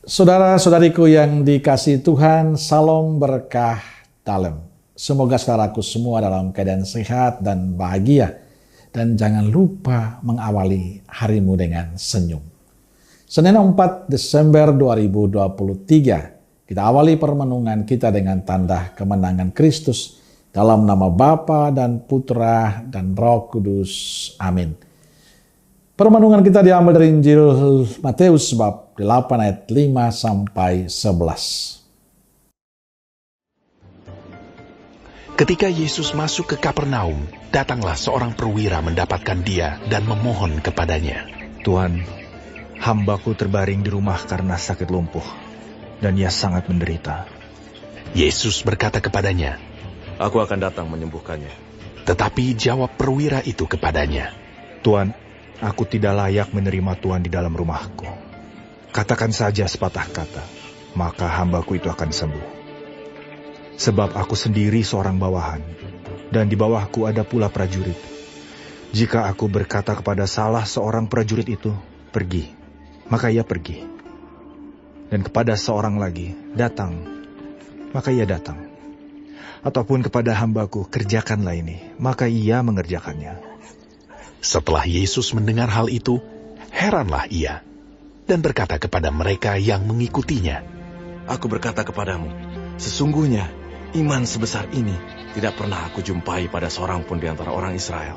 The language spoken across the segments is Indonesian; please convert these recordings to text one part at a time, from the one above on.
Saudara-saudariku yang dikasihi Tuhan, salam berkah dalam. Semoga saudaraku semua dalam keadaan sehat dan bahagia. Dan jangan lupa mengawali harimu dengan senyum. Senin 4 Desember 2023, kita awali permenungan kita dengan tanda kemenangan Kristus dalam nama Bapa dan Putra dan Roh Kudus. Amin. Permenungan kita diambil dari Injil Matius bab 8 ayat 5 sampai 11. Ketika Yesus masuk ke Kapernaum, datanglah seorang perwira mendapatkan dia dan memohon kepadanya. Tuhan, hambaku terbaring di rumah karena sakit lumpuh, dan ia sangat menderita. Yesus berkata kepadanya, "Aku akan datang menyembuhkannya." Tetapi jawab perwira itu kepadanya, Tuhan, aku tidak layak menerima Tuhan di dalam rumahku. Katakan saja sepatah kata, maka hambaku itu akan sembuh. Sebab aku sendiri seorang bawahan, dan di bawahku ada pula prajurit. Jika aku berkata kepada salah seorang prajurit itu, pergi, maka ia pergi. Dan kepada seorang lagi, datang, maka ia datang. Ataupun kepada hambaku, kerjakanlah ini, maka ia mengerjakannya. Setelah Yesus mendengar hal itu, heranlah ia, dan berkata kepada mereka yang mengikutinya, "Aku berkata kepadamu, sesungguhnya iman sebesar ini tidak pernah aku jumpai pada seorang pun di antara orang Israel.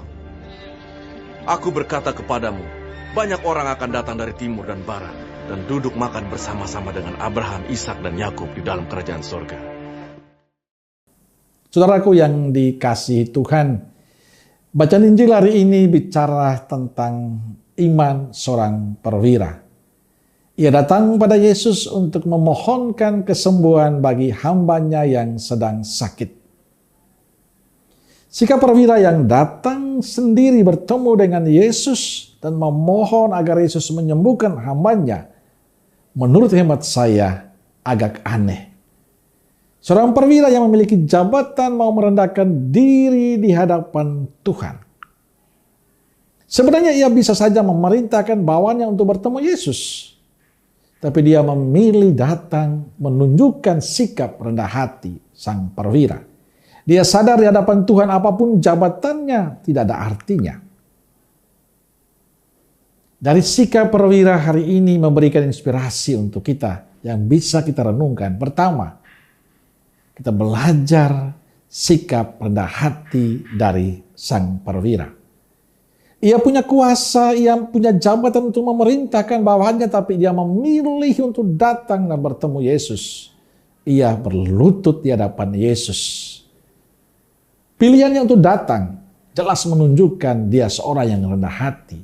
Aku berkata kepadamu, banyak orang akan datang dari timur dan barat, dan duduk makan bersama-sama dengan Abraham, Ishak, dan Yakub di dalam kerajaan surga." Saudaraku yang dikasihi Tuhan, bacaan Injil hari ini bicara tentang iman seorang perwira. Ia datang pada Yesus untuk memohonkan kesembuhan bagi hambanya yang sedang sakit. Sikap perwira yang datang sendiri bertemu dengan Yesus dan memohon agar Yesus menyembuhkan hambanya, menurut hemat saya agak aneh. Seorang perwira yang memiliki jabatan mau merendahkan diri di hadapan Tuhan. Sebenarnya ia bisa saja memerintahkan bawahannya untuk bertemu Yesus. Tapi dia memilih datang menunjukkan sikap rendah hati sang perwira. Dia sadar di hadapan Tuhan apapun jabatannya tidak ada artinya. Dari sikap perwira hari ini memberikan inspirasi untuk kita yang bisa kita renungkan. Pertama, kita belajar sikap rendah hati dari sang perwira. Ia punya kuasa, ia punya jabatan untuk memerintahkan bawahannya, tapi dia memilih untuk datang dan bertemu Yesus. Ia berlutut di hadapan Yesus. Pilihannya untuk datang jelas menunjukkan dia seorang yang rendah hati.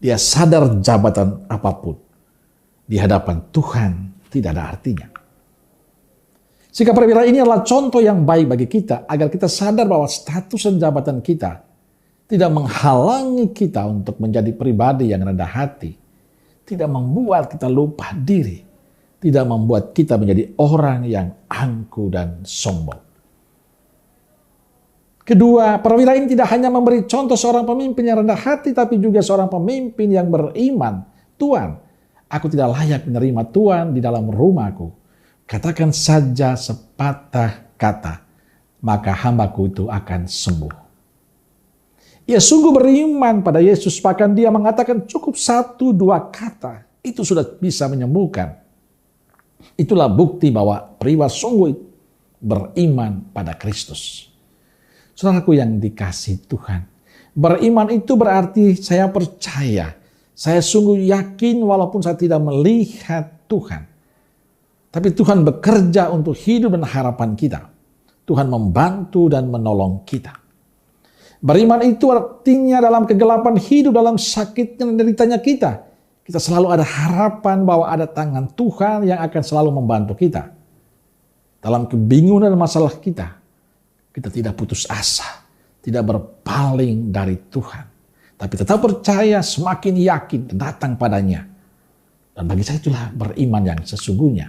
Dia sadar jabatan apapun di hadapan Tuhan tidak ada artinya. Sikap perwira ini adalah contoh yang baik bagi kita agar kita sadar bahwa status dan jabatan kita tidak menghalangi kita untuk menjadi pribadi yang rendah hati. Tidak membuat kita lupa diri. Tidak membuat kita menjadi orang yang angkuh dan sombong. Kedua, perwira ini tidak hanya memberi contoh seorang pemimpin yang rendah hati, tapi juga seorang pemimpin yang beriman. Tuhan, aku tidak layak menerima Tuhan di dalam rumahku. Katakan saja sepatah kata, maka hambaku itu akan sembuh. Ia sungguh beriman pada Yesus, bahkan dia mengatakan cukup 1-2 kata, itu sudah bisa menyembuhkan. Itulah bukti bahwa perwira sungguh beriman pada Kristus. Saudaraku yang dikasihi Tuhan, beriman itu berarti saya percaya, saya sungguh yakin walaupun saya tidak melihat Tuhan. Tapi Tuhan bekerja untuk hidup dan harapan kita. Tuhan membantu dan menolong kita. Beriman itu artinya dalam kegelapan hidup, dalam sakitnya dan deritanya kita. Kita selalu ada harapan bahwa ada tangan Tuhan yang akan selalu membantu kita. Dalam kebingungan dan masalah kita, kita tidak putus asa. Tidak berpaling dari Tuhan. Tapi tetap percaya, semakin yakin datang padanya. Dan bagi saya itulah beriman yang sesungguhnya.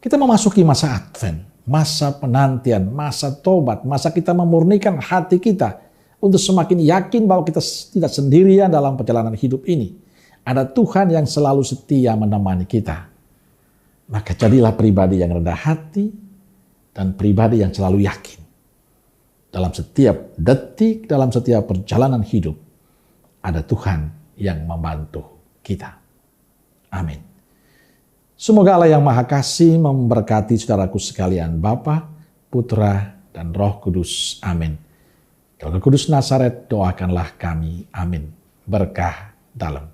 Kita memasuki masa Advent. Masa penantian, masa tobat, masa kita memurnikan hati kita untuk semakin yakin bahwa kita tidak sendirian dalam perjalanan hidup ini. Ada Tuhan yang selalu setia menemani kita. Maka jadilah pribadi yang rendah hati dan pribadi yang selalu yakin. Dalam setiap detik, dalam setiap perjalanan hidup, ada Tuhan yang membantu kita. Amin. Semoga Allah yang Maha Kasih memberkati saudaraku sekalian, Bapa, Putra, dan Roh Kudus. Amin. Roh Kudus Nazaret, doakanlah kami. Amin. Berkah dalam.